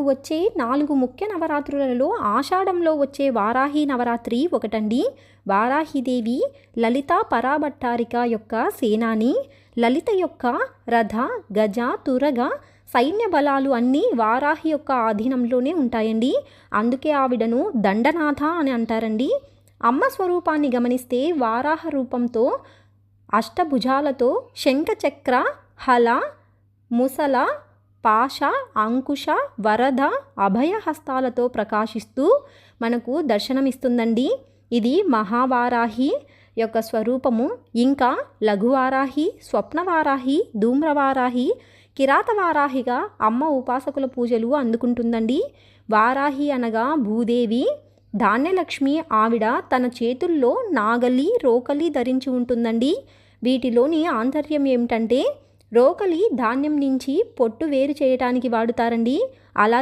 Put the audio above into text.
వచ్చే 4 ముఖ్య నవరాత్రులలో ఆషాఢంలో వచ్చే వారాహి నవరాత్రి ఒకటండి. వారాహిదేవి లలిత పరాభట్టారిక యొక్క సేనాని. లలిత యొక్క రథ, గజ, తురగ సైన్య బలాలు అన్నీ వారాహి యొక్క ఆధీనంలోనే ఉంటాయండి. అందుకే ఆవిడను దండనాథ అని అంటారండి. అమ్మ స్వరూపాన్ని గమనిస్తే వారాహ రూపంతో అష్టభుజాలతో శంఖచక్ర, హల, ముసల, పాశ, అంకుశ, వరద, అభయ హస్తాలతో ప్రకాశిస్తూ మనకు దర్శనమిస్తుందండి. ఇది మహావారాహి యొక్క స్వరూపము. ఇంకా లఘువారాహి, స్వప్నవారాహి, ధూమ్రవారాహి, కిరాతవారాహిగా అమ్మ ఉపాసకుల పూజలు అందుకుంటుందండి. వారాహి అనగా భూదేవి. ధాన్యలక్ష్మి ఆవిడ తన చేతుల్లో నాగలి, రోకలి ధరించి ఉంటుందండి. వీటిలోని ఆంతర్యం ఏమిటంటే రోకలి ధాన్యం నుంచి పొట్టు వేరు చేయటానికి వాడుతారండి. అలాగే